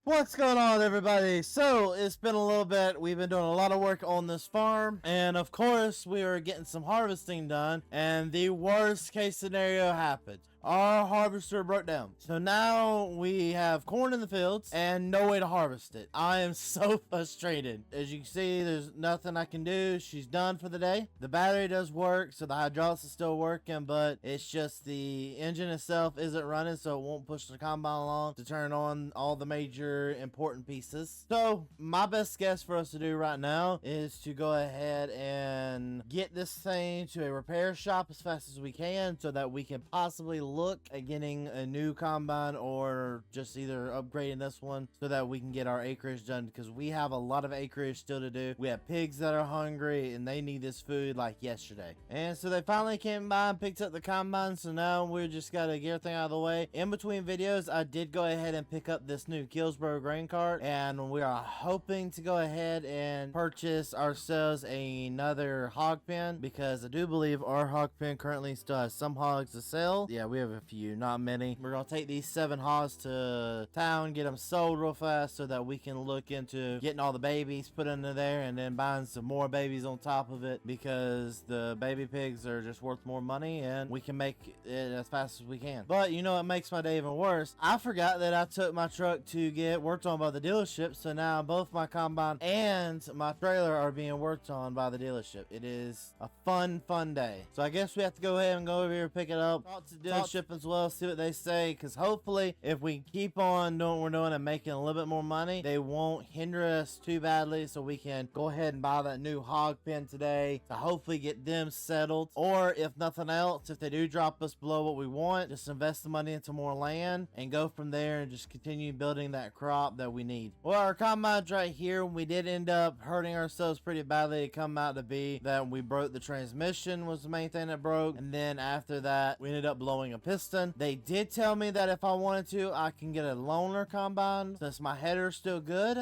What's going on, everybody? So it's been a little bit. We've been doing a lot of work on this farm, and of course we are getting some harvesting done, and the worst case scenario happened. Our harvester broke down, so now we have corn in the fields and no way to harvest it. I am so frustrated. As you can see, there's nothing I can do. She's done for the day. The battery does work, so the hydraulics is still working, but it's just the engine itself isn't running, so it won't push the combine along to turn on all the major important pieces. So my best guess for us to do right now is to go ahead and get this thing to a repair shop as fast as we can, so that we can possibly look at getting a new combine or just either upgrading this one so that we can get our acreage done, because we have a lot of acreage still to do. We have pigs that are hungry and they need this food like yesterday, and so they finally came by and picked up the combine. So now we just gotta get everything out of the way. In between videos, I did go ahead and pick up this new Gilbert grain cart, and we are hoping to go ahead and purchase ourselves another hog pen, because I do believe our hog pen currently still has some hogs to sell. Yeah, we have a few, not many. We're gonna take these 7 hogs to town, get them sold real fast so that we can look into getting all the babies put into there and then buying some more babies on top of it, because the baby pigs are just worth more money and we can make it as fast as we can. But you know what makes my day even worse? I forgot that I took my truck to get worked on by the dealership, so now both my combine and my trailer are being worked on by the dealership. It is a fun day. So I guess we have to go ahead and go over here and pick it up, talk to the dealership as well, see what they say, because hopefully if we keep on doing what we're doing and making a little bit more money, they won't hinder us too badly, so we can go ahead and buy that new hog pen today to hopefully get them settled. Or if nothing else, if they do drop us below what we want, just invest the money into more land and go from there and just continue building that crop that we need. Well, our combine's right here. We did end up hurting ourselves pretty badly. It come out to be that we broke the transmission, was the main thing that broke, and then after that we ended up blowing a piston. They did tell me that if I wanted to, I can get a loaner combine since my header's still good.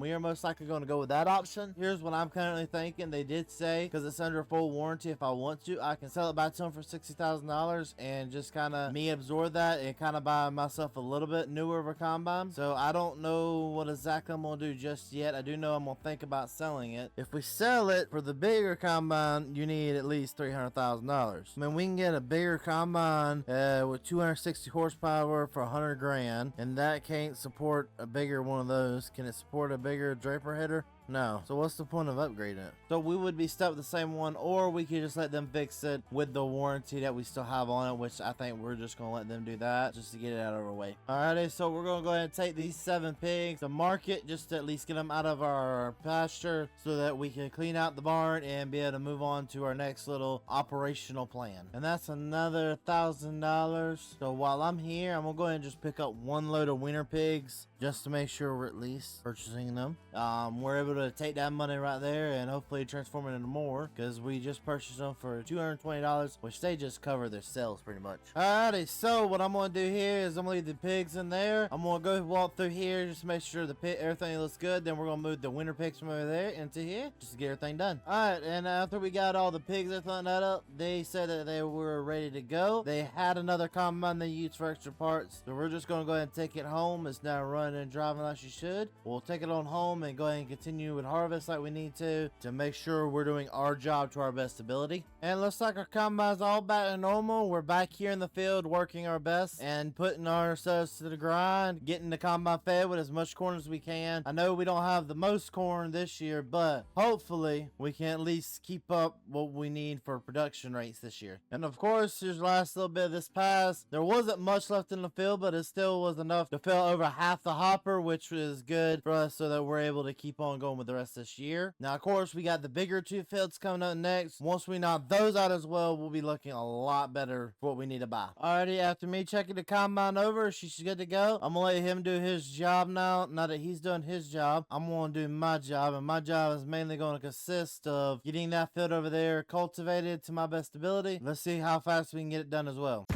We are most likely going to go with that option. Here's what I'm currently thinking. They did say, because it's under full warranty, if I want to, I can sell it back to them for $60,000 and just kind of me absorb that and kind of buy myself a little bit newer of a combine. So I don't know what exactly I'm going to do just yet. I do know I'm going to think about selling it. If we sell it for the bigger combine, you need at least $300,000. I mean, we can get a bigger combine with 260 horsepower for 100 grand, and that can't support a bigger one of those. Can it support a bigger draper header? No. So what's the point of upgrading it? So we would be stuck with the same one, or we could just let them fix it with the warranty that we still have on it, which I think we're just going to let them do that just to get it out of our way. Alrighty, so we're going to go ahead and take these 7 pigs to market just to at least get them out of our pasture so that we can clean out the barn and be able to move on to our next little operational plan. And that's another $1,000. So while I'm here, I'm going to go ahead and just pick up 1 load of winter pigs just to make sure we're at least purchasing them. We're able to take that money right there and hopefully transform it into more, because we just purchased them for $220, which they just cover their sales pretty much. Alrighty, so what I'm going to do here is I'm going to leave the pigs in there. I'm going to go walk through here just to make sure everything looks good. Then we're going to move the winter pigs from over there into here just to get everything done. Alright, and after we got all the pigs and everything that up, they said that they were ready to go. They had another combine they used for extra parts, so we're just going to go ahead and take it home. It's now running and driving like she should. We'll take it on home and go ahead and continue with harvest like we need to make sure we're doing our job to our best ability. And it looks like our combine's all back to normal. We're back here in the field working our best and putting ourselves to the grind, getting the combine fed with as much corn as we can. I know we don't have the most corn this year, but hopefully we can at least keep up what we need for production rates this year. And of course, here's the last little bit of this pass. There wasn't much left in the field, but it still was enough to fill over half the hopper, which was good for us so that we're able to keep on going with the rest this year. Now, of course, we got the bigger 2 fields coming up next. Once we knock those out as well, we'll be looking a lot better for what we need to buy. Alrighty, after me checking the combine over, she's good to go. I'm gonna let him do his job now. Now that he's done his job, I'm gonna do my job, and my job is mainly going to consist of getting that field over there cultivated to my best ability. Let's see how fast we can get it done as well.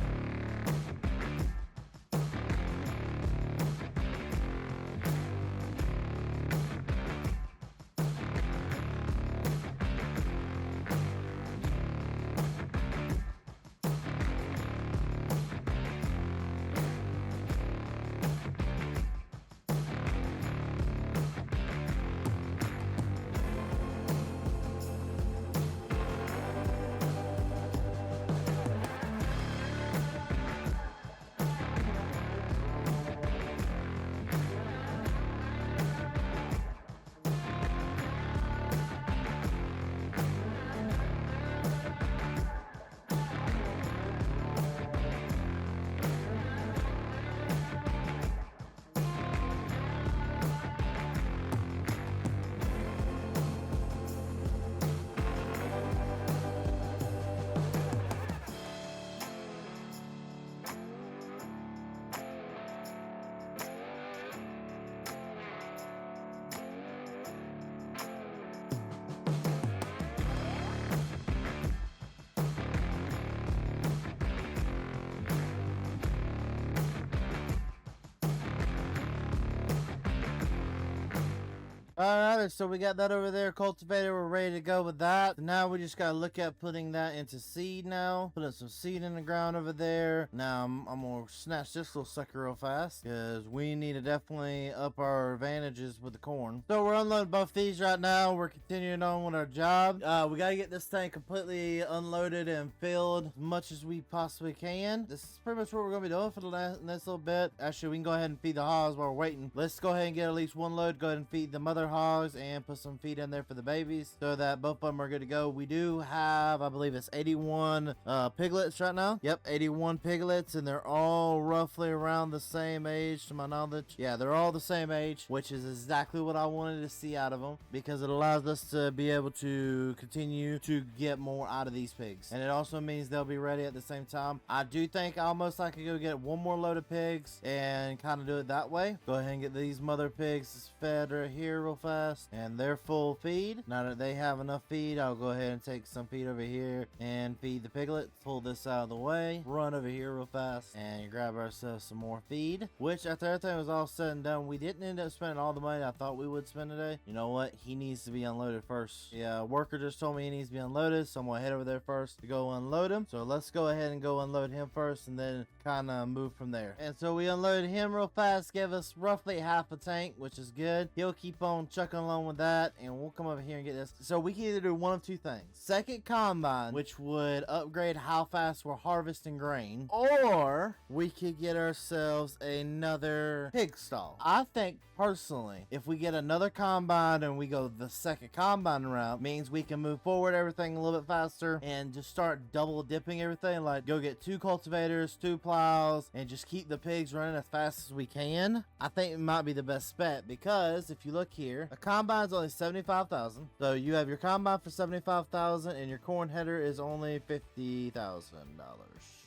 Alright, so we got that over there cultivated. We're ready to go with that. Now we just gotta look at putting that into seed now. Putting some seed in the ground over there. Now I'm gonna snatch this little sucker real fast because we need to definitely up our advantages with the corn. So we're unloading both these right now. We're continuing on with our job. We gotta get this thing completely unloaded and filled as much as we possibly can. This is pretty much what we're gonna be doing for the next little bit. Actually, we can go ahead and feed the hogs while we're waiting. Let's go ahead and get at least one load. Go ahead and feed the mother hogs and put some feed in there for the babies so that both of them are good to go. We do have, I believe it's 81 piglets right now. Yep, 81 piglets, and they're all roughly around the same age to my knowledge. Yeah, they're all the same age, which is exactly what I wanted to see out of them because it allows us to be able to continue to get more out of these pigs, and it also means they'll be ready at the same time. I do think I'll most likely go get one more load of pigs and kind of do it that way. Go ahead and get these mother pigs fed right here real fast, and they're full feed. Now that they have enough feed, I'll go ahead and take some feed over here and feed the piglets. Pull this out of the way, run over here real fast, and grab ourselves some more feed. Which after everything was all said and done, we didn't end up spending all the money I thought we would spend today. You know what? He needs to be unloaded first. Yeah, worker just told me he needs to be unloaded, so I'm gonna head over there first to go unload him. So let's go ahead and go unload him first, and then kind of move from there. And so we unloaded him real fast, gave us roughly half a tank, which is good. He'll keep on chucking along with that, and we'll come over here and get this. So we can either do one of two things: second combine, which would upgrade how fast we're harvesting grain, or we could get ourselves another pig stall. I think personally, if we get another combine and we go the second combine route, means we can move forward everything a little bit faster and just start double dipping everything. Like go get 2 cultivators, 2 plows, and just keep the pigs running as fast as we can. I think it might be the best bet because if you look here, a combine is only 75,000. So you have your combine for 75,000 and your corn header is only $50,000.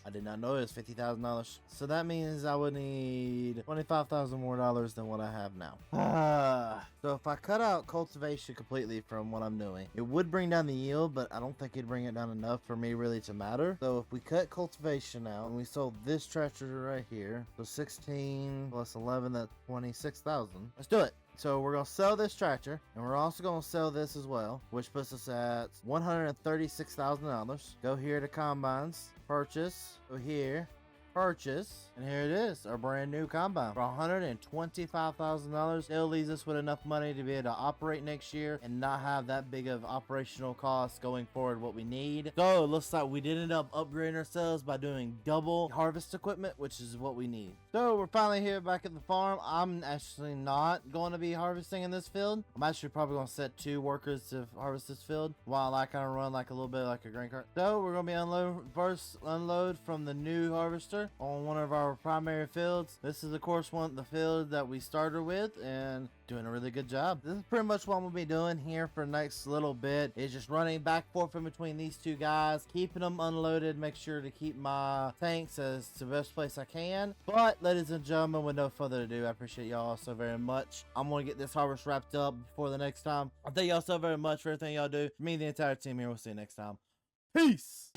I did not know it was $50,000. So that means I would need $25,000 more than what I have now. So if I cut out cultivation completely from what I'm doing, it would bring down the yield, but I don't think it'd bring it down enough for me really to matter. So if we cut cultivation out and we sold this tractor right here, so 16 plus 11, that's 26,000. Let's do it. So we're going to sell this tractor, and we're also going to sell this as well, which puts us at $136,000. Go here to combines, purchase, go here, purchase, and here it is, our brand new combine for $125,000. Still leaves us with enough money to be able to operate next year and not have that big of operational costs going forward what we need. So it looks like we did end up upgrading ourselves by doing double harvest equipment, which is what we need. So we're finally here back at the farm. I'm actually not going to be harvesting in this field. I'm actually probably going to set 2 workers to harvest this field while I kind of run like a little bit like a grain cart. So we're going to be unload from the new harvester on one of our primary fields. This is of course the field that we started with, and doing a really good job. This is pretty much what I'm gonna be doing here for the next little bit, is just running back and forth in between these 2 guys, keeping them unloaded, make sure to keep my tanks as to the best place I can. But ladies and gentlemen, with no further ado, I appreciate y'all so very much. I'm gonna get this harvest wrapped up before the next time. I thank y'all so very much for everything y'all do. For me and the entire team here, we'll see you next time. Peace.